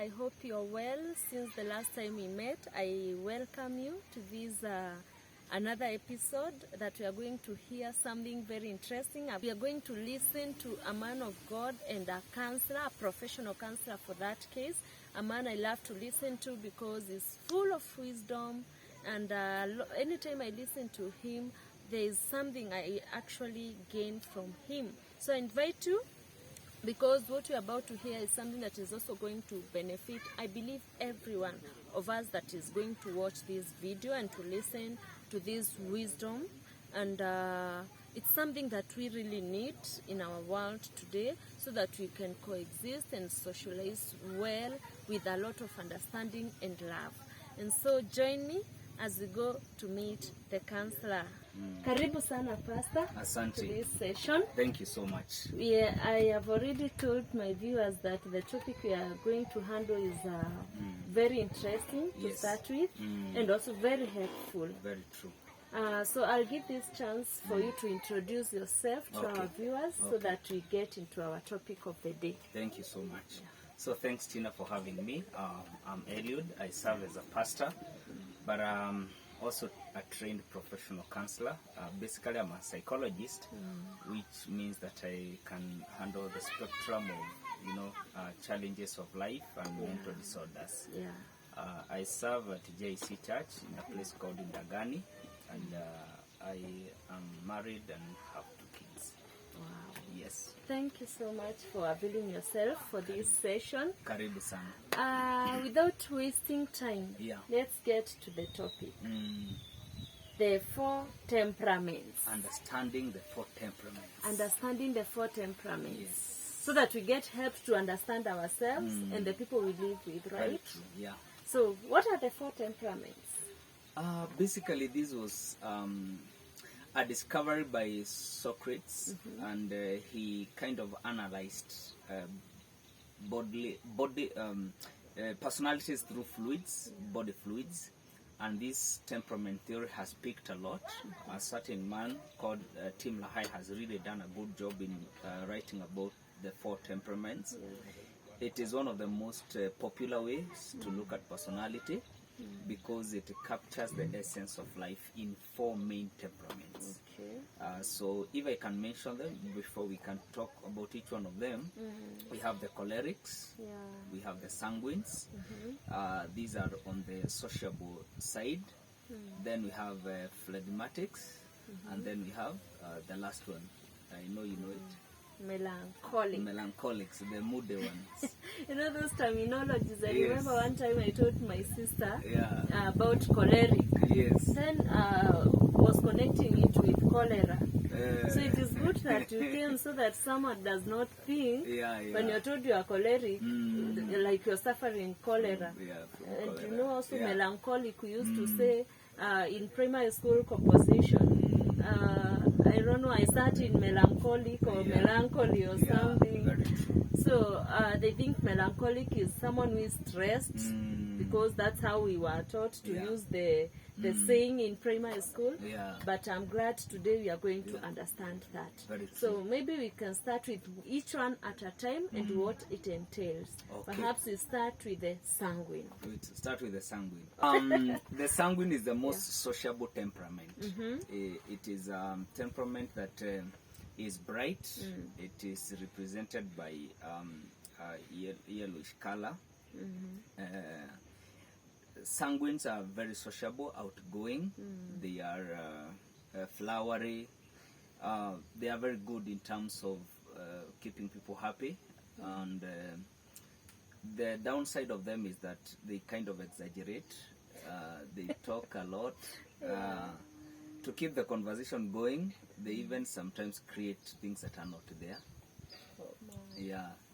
I hope you're well. Since the last time we met, I welcome you to this another episode that we are going to hear something very interesting. We are going to listen to a man of God and a counselor, a professional counselor for that case. A man I love to listen to because he's full of wisdom, and anytime I listen to him, there is something I actually gain from him. So I invite you, because what you're about to hear is something that is also going to benefit, I believe, every one of us that is going to watch this video and to listen to this wisdom. And it's something that we really need in our world today, so that we can coexist and socialize well with a lot of understanding and love. And so join me as we go to meet the counselor. Karibu sana, Pastor, Asante. to this session. Thank you so much. I have already told my viewers that the topic we are going to handle is very interesting to start with, and also very helpful. Very true. So I'll give this chance for you to introduce yourself to our viewers, so that we get into our topic of the day. Thank you so much. So thanks, Tina, for having me. I'm Eliud. I serve as a pastor, but also a trained professional counselor. Basically, I'm a psychologist, which means that I can handle the spectrum of, challenges of life and mental disorders. I serve at JC Church in a place called Ndagani, and I am married and have 2 kids. Wow. Yes. Thank you so much for availing yourself for this session. Karibu sana. Without wasting time, let's get to the topic. The 4 temperaments. Understanding the 4 temperaments. Understanding the 4 temperaments. Yes. So that we get help to understand ourselves and the people we live with, right? Very true. Yeah. So what are the 4 temperaments? Basically, this was a discovery by Socrates, and he kind of analyzed personalities through fluids, body fluids, and this temperament theory has picked a lot. A certain man called Tim LaHaye has really done a good job in writing about the 4 temperaments. It is one of the most popular ways to look at personality, because it captures the essence of life in 4 main temperaments. So if I can mention them before we can talk about each one of them, we have the cholerics, we have the sanguines, these are on the sociable side, then we have phlegmatics, and then we have the last one, I know you know it, melancholics, the moody ones. You know those terminologies. I remember one time I told my sister about choleric. Then was connecting it with cholera. So it is good that you came, so that someone does not think when you're told you are choleric, like you're suffering cholera. And you know also melancholic, we used to say in primary school composition. I don't know, I start in melancholic or melancholy or something. So they think melancholic is someone who is stressed, because that's how we were taught to use the saying in primary school. But I'm glad today we are going to understand that. So maybe we can start with each one at a time and what it entails. Perhaps we start with the sanguine. Start with the sanguine. The sanguine is the most sociable temperament. It is a temperament that is bright. It is represented by yellowish color. Sanguines are very sociable, outgoing. They are flowery. They are very good in terms of keeping people happy. And the downside of them is that they kind of exaggerate. They talk a lot. To keep the conversation going, they even sometimes create things that are not there.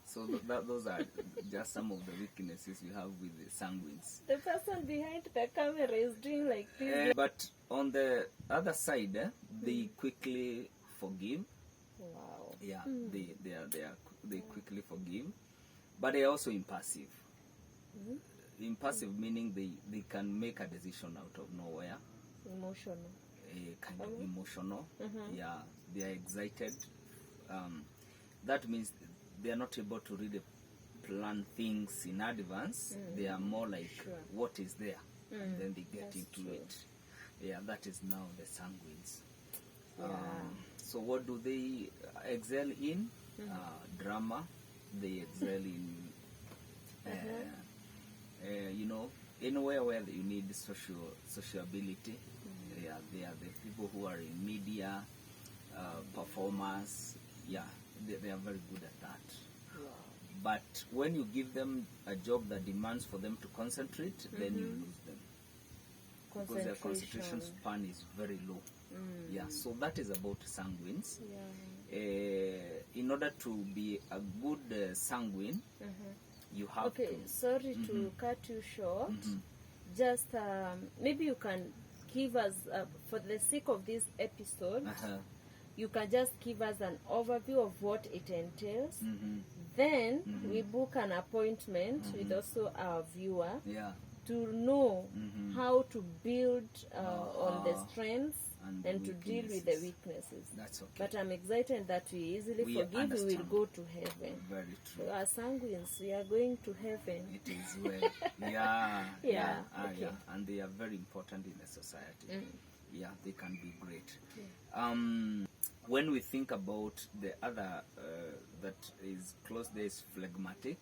So those are just some of the weaknesses we have with the sanguines. The person behind the camera is doing like this. But on the other side, they quickly forgive. Wow. They quickly forgive, but they are also impulsive. Impulsive meaning they can make a decision out of nowhere. Emotional. Kind of emotional. They are excited. That means they are not able to read a plan things in advance. They are more like what is there, and then they get into it. Yeah, that is now the sanguines. So what do they excel in? Drama. They excel in, you know, anywhere where you need sociability. Yeah, they are the people who are in media, performers. Yeah, they are very good at that. But when you give them a job that demands for them to concentrate, then you lose them. Because their concentration span is very low. Yeah, so that is about sanguines. In order to be a good sanguine, you have to... Sorry to cut you short. Just maybe you can give us, for the sake of this episode, you can just give us an overview of what it entails. Then we book an appointment with also our viewer to know how to build on the strengths and to deal with the weaknesses. That's okay. But I'm excited that we easily forgive, we will go to heaven. Very true. So as sanguines, we are going to heaven. It is well. Yeah. Okay. And they are very important in the society. Yeah, they can be great. When we think about the other that is close, there is phlegmatic.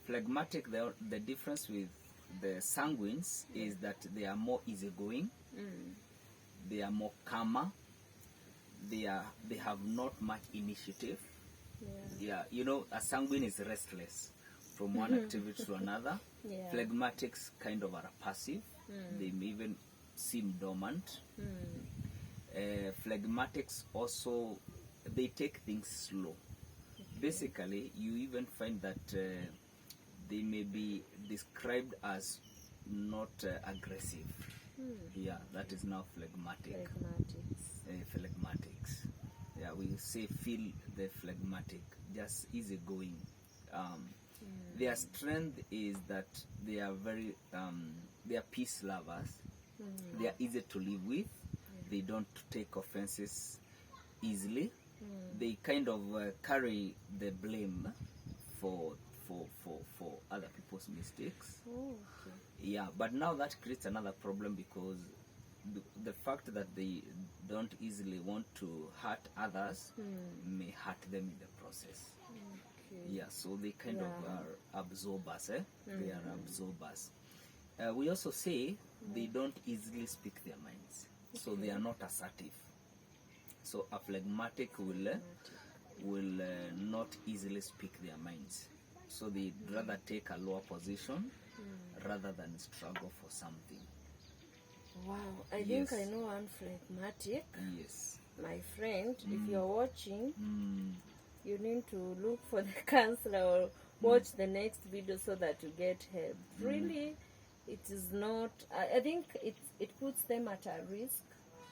Phlegmatic, the difference with the sanguines is that they are more easygoing. They are more calmer. They have not much initiative. Yeah, you know, a sanguine is restless from one activity to another. Phlegmatics kind of are passive. They may even seem dormant. Phlegmatics also, they take things slow. Basically, you even find that they may be described as not aggressive. Yeah, that is now phlegmatic. Phlegmatics. Yeah, we say feel the phlegmatic, just easygoing. Their strength is that they are very, they are peace lovers. They are easy to live with. They don't take offenses easily. They kind of carry the blame for other people's mistakes. Yeah, but now that creates another problem because the fact that they don't easily want to hurt others may hurt them in the process. Yeah, so they kind of are absorbers. They are absorbers. We also say they don't easily speak their minds, so they are not assertive. So a phlegmatic will not easily speak their minds. So they'd rather take a lower position rather than struggle for something. Wow, I think I know one phlegmatic. Yes. My friend, if you're watching, you need to look for the counselor or watch the next video so that you get help. Really, it is not, I think it puts them at a risk.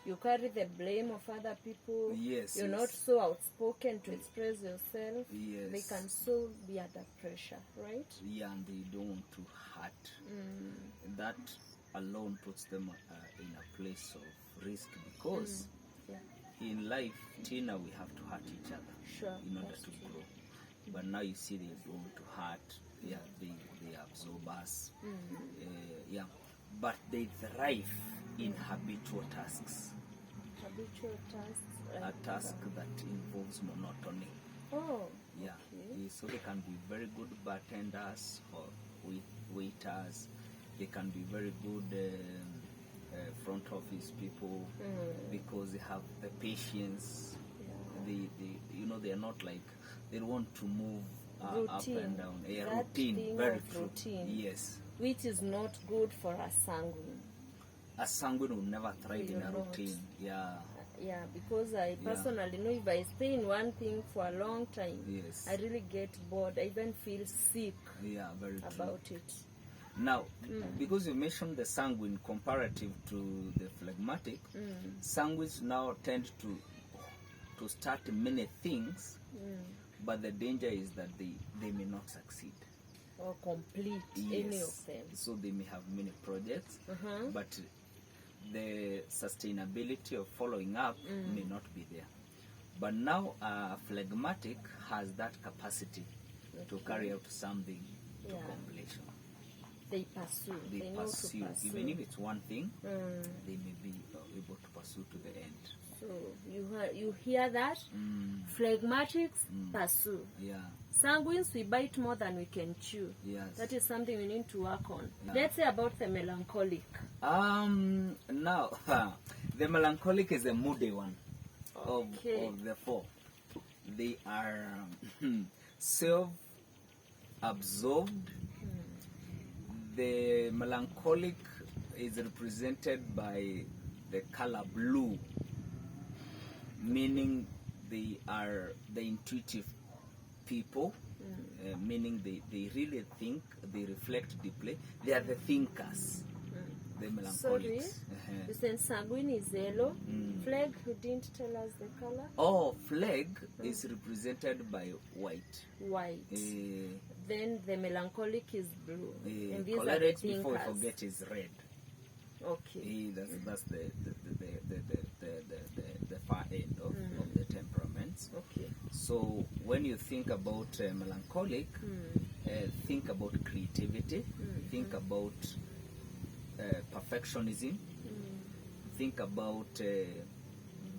You carry the blame of other people. Yes. You're not so outspoken to express yourself. Yes. They can so be under pressure, right? Yeah, and they don't want to hurt. That alone puts them in a place of risk because in life, Tina, we have to hurt each other in order to grow. But now you see they don't want to hurt. Yeah, they absorb us. Yeah, but they thrive in habitual tasks. Habitual tasks? A task that involves monotony. Yeah. So they can be very good bartenders or waiters. They can be very good front office people because they have the patience. They are not like, they want to move up and down. Routine, very true. Routine. Yes. Which is not good for a sanguine. A sanguine will never thrive in a routine. Yeah, because I personally know if I stay in one thing for a long time, I really get bored. I even feel sick about it. Now, because you mentioned the sanguine comparative to the phlegmatic, sanguines now tend to start many things, but the danger is that they may not succeed. Or complete any of them. So they may have many projects, but the sustainability of following up may not be there. But now phlegmatic has that capacity to carry out something to Yeah. completion. They pursue. They know to pursue. Even if it's one thing, they may be able to pursue to the end. So you hear that? Phlegmatics pursue. Yeah. Sanguines, we bite more than we can chew. Yes. That is something we need to work on. Yeah. Let's say about the melancholic. Now, the melancholic is the moody one Okay. of the four. They are self-absorbed. The melancholic is represented by the color blue, meaning they are the intuitive people, meaning they really think, they reflect deeply. They are the thinkers, the melancholics. Sorry, you said sanguine is yellow. Phleg, you didn't tell us the color? Oh, flag is represented by white. White. Then the melancholic is blue. And these are the Cholerics, thinkers. before we forget, is red. Okay. That's the far end of the temperaments. Okay. So when you think about melancholic, think about creativity, think about perfectionism, think about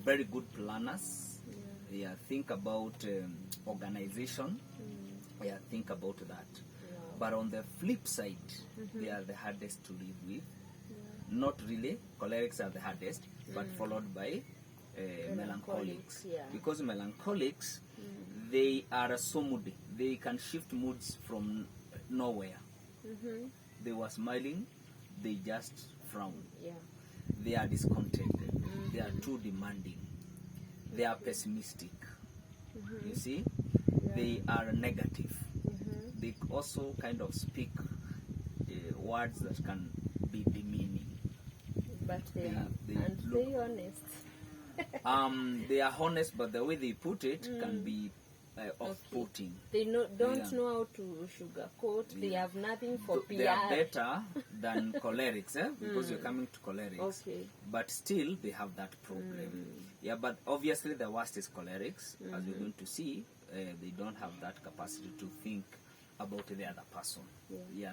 very good planners, think about organization, think about that. But on the flip side, they are the hardest to live with. Not really, cholerics are the hardest, but followed by melancholics. Because melancholics, they are so moody. They can shift moods from nowhere. They were smiling, they just frown. They are discontented. They are too demanding. They are pessimistic. You see? They are negative. They also kind of speak words that can be demeaning. But they are honest. They are honest, but the way they put it can be off-putting. They don't know how to sugarcoat. They have nothing for PR. They are better than cholerics, because you're coming to cholerics. Okay. But still, they have that problem. Yeah, but obviously the worst is cholerics. As we're going to see, they don't have that capacity to think about the other person.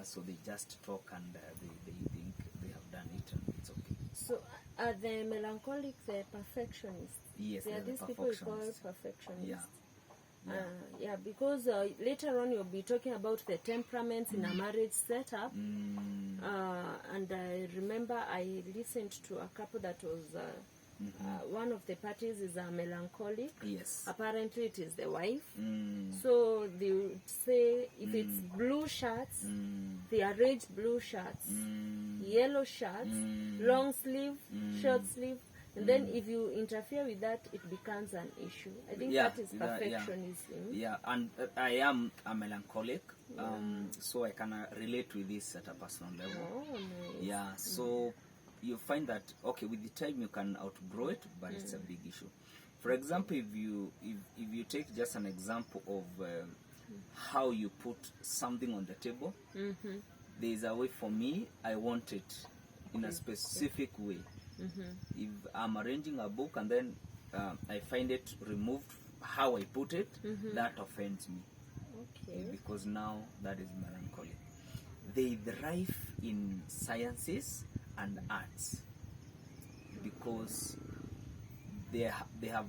So they just talk and they think they have done it and it's okay. So are the melancholics the perfectionists? Yes, They are they're the these people we call perfectionists. perfectionists. Yeah. Because later on you'll be talking about the temperaments in a marriage setup. And I remember I listened to a couple that was one of the parties is a melancholic. Yes. Apparently it is the wife. So they would say if it's blue shirts, they arrange blue shirts, yellow shirts, long sleeve, short sleeve. And then if you interfere with that, it becomes an issue. I think that is perfectionism. Yeah, and I am a melancholic, so I can relate with this at a personal level. Oh, nice. Yeah, so you find that, okay, with the time you can outgrow it, but it's a big issue. For example, if you take just an example of how you put something on the table, there is a way for me, I want it in a specific way. If I'm arranging a book and then I find it removed how I put it, that offends me. Okay. Because now that is melancholy. They thrive in sciences and arts because they have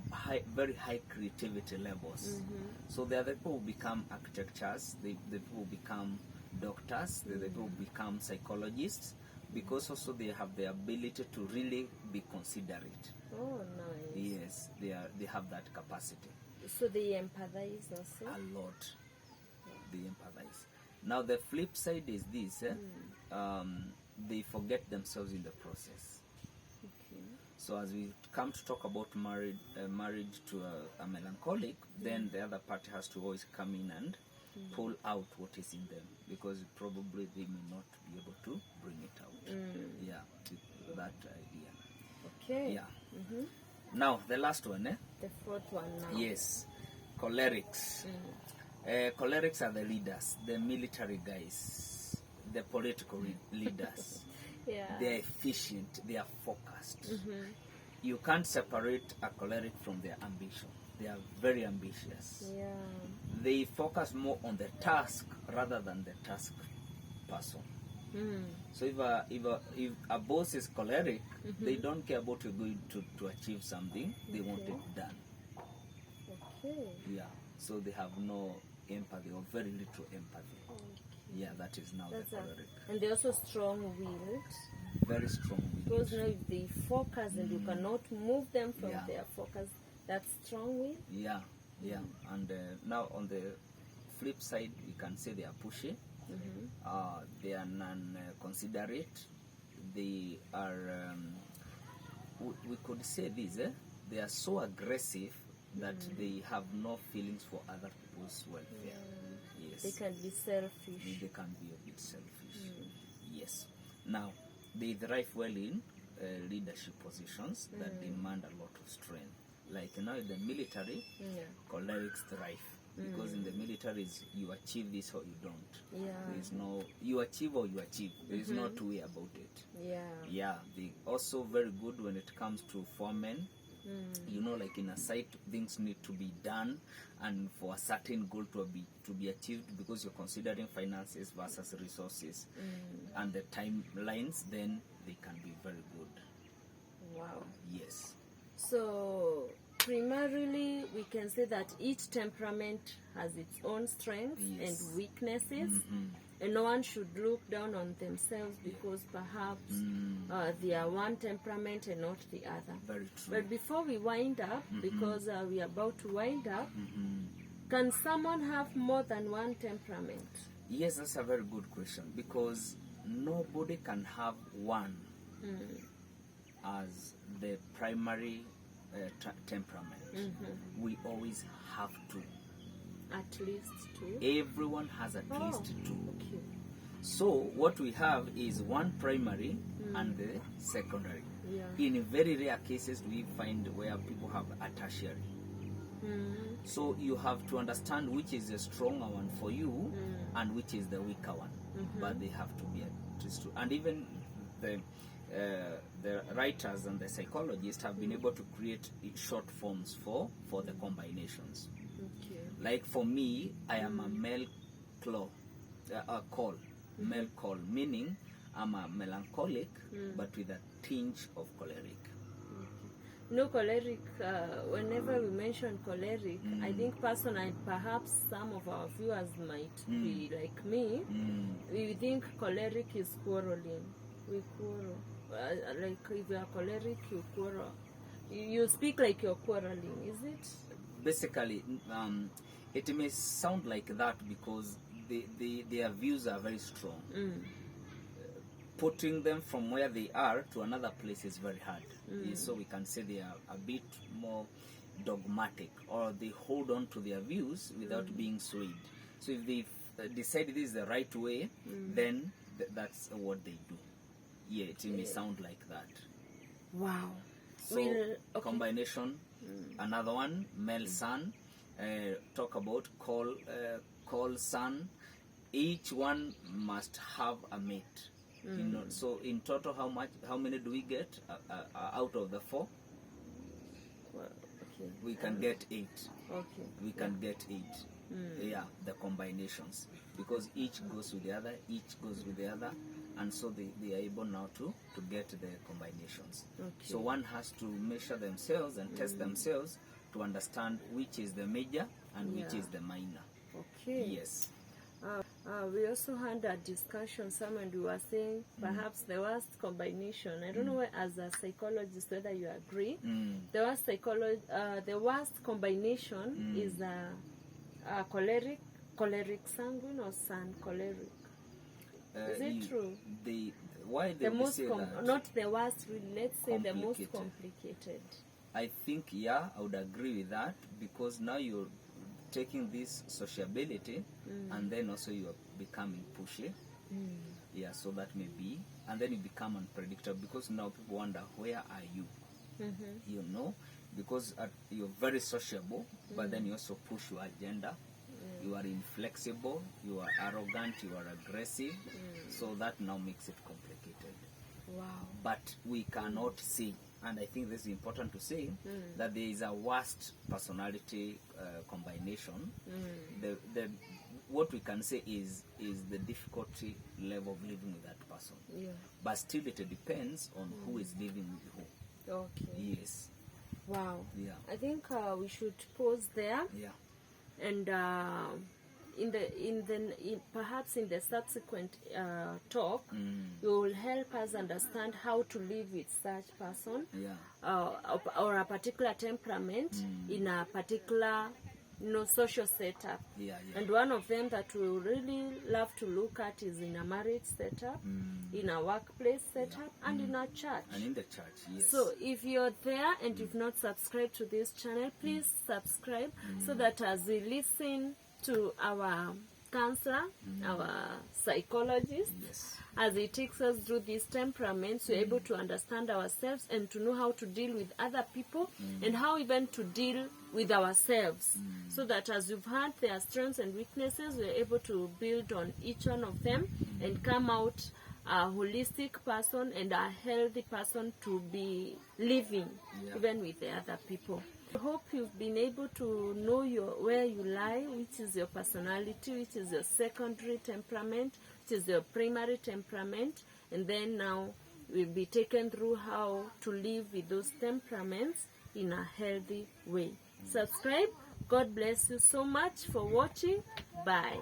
very high creativity levels. So they are the people who become architects, the people who become doctors, the people who become psychologists, because also they have the ability to really be considerate. Oh, nice. Yes, they have that capacity. So they empathize also? A lot. They empathize. Now the flip side is this, they forget themselves in the process. Okay. So as we come to talk about marriage to a melancholic, then the other party has to always come in and pull out what is in them, because probably they may not be able to bring it out. That idea. Okay. Yeah. Now the last one, The fourth one now. Yes, cholerics. Cholerics are the leaders, the military guys, the political leaders. They are efficient, they are focused. You can't separate a choleric from their ambition. They are very ambitious. they focus more on the task rather than the task person. So if a boss is choleric, they don't care about you going to achieve something. They want it done. Okay. Yeah. So they have no empathy or very little empathy. Okay. Yeah, that is now That's the choleric. and they're also strong-willed. Very strong. Because now if they focus and you cannot move them from their focus, that's strong-willed. Yeah, yeah. And now on the flip side, you can say they are pushy. They are non-considerate. They are, we could say this, they are so aggressive that they have no feelings for other people's welfare. Yes. They can be selfish. They can be a bit selfish. Yes. Now, they thrive well in leadership positions that demand a lot of strength. Like now in the military, cholerics thrive. Because in the military, you achieve this or you don't. Yeah. There is no, you achieve or you achieve. There is no two way about it. Yeah. Yeah. They also very good when it comes to foremen. You know, like in a site, things need to be done, and for a certain goal to be achieved, because you're considering finances versus resources and the timelines. Then they can be very good. Wow. Yes. So primarily, we can say that each temperament has its own strengths and weaknesses, and no one should look down on themselves because perhaps they are one temperament and not the other. Very true. But before we wind up, because we are about to wind up, can someone have more than one temperament? Yes, that's a very good question, because nobody can have one as the primary temperament. We always have two. At least two? Everyone has at least two. Okay. So what we have is one primary and the secondary. Yeah. In very rare cases, we find where people have a tertiary. So you have to understand which is the stronger one for you and which is the weaker one. But they have to be at least two. And even the writers and the psychologists have been able to create short forms for the combinations. Okay. Like for me, I am a male male call, meaning I'm a melancholic, but with a tinge of choleric. No, choleric, whenever we mention choleric, I think personally, perhaps some of our viewers might be like me. We think choleric is quarreling. We quarrel. Like if you are choleric, you quarrel. You speak like you're quarreling, is it? Basically, it may sound like that because their views are very strong. Putting them from where they are to another place is very hard. So we can say they are a bit more dogmatic, or they hold on to their views without being swayed. So if they decide this is the right way, then that's what they do. Yeah, it may sound like that. Wow. So combination, another one, male son, talk about call son. Each one must have a mate. You know, so in total, how many do we get out of the 4? Well, okay. We can get 8. Okay. We can get 8. Yeah, the combinations, because each goes with the other, each goes with the other, and so they are able now to get the combinations. Okay. So one has to measure themselves and test themselves to understand which is the major and which is the minor. Okay. Yes. We also had a discussion, someone we were saying perhaps the worst combination, I don't know as a psychologist whether you agree, the worst combination is choleric sanguine or sun choleric. Is it true? Why they would say that? Not the worst, let's say the most complicated. I think, yeah, I would agree with that, because now you're taking this sociability and then also you are becoming pushy. Yeah, so that may be, and then you become unpredictable, because now people wonder, where are you? You know, because you're very sociable, but then you also push your agenda. You are inflexible, you are arrogant, you are aggressive, so that now makes it complicated. Wow. But we cannot say and I think this is important to say, that there is a worst personality combination. What we can say is the difficulty level of living with that person. Yeah. But still it depends on who is living with who. Okay. Yes. Wow. Yeah. I think we should pause there. Yeah. And perhaps in the subsequent talk, you will help us understand how to live with such person, or a particular temperament in a particular social setup. And one of them that we really love to look at is in a marriage setup, in a workplace setup, and in a church. And in the church, yes. So if you're there and you've not subscribed to this channel, please subscribe so that as we listen to our counselor, our psychologist, as he takes us through these temperaments, we're able to understand ourselves and to know how to deal with other people and how even to deal with ourselves. So that as you've heard their strengths and weaknesses, we're able to build on each one of them and come out a holistic person and a healthy person to be living even with the other people. I hope you've been able to know where you lie, which is your personality, which is your secondary temperament, which is your primary temperament, and then now we'll be taken through how to live with those temperaments in a healthy way. Subscribe. God bless you so much for watching. Bye.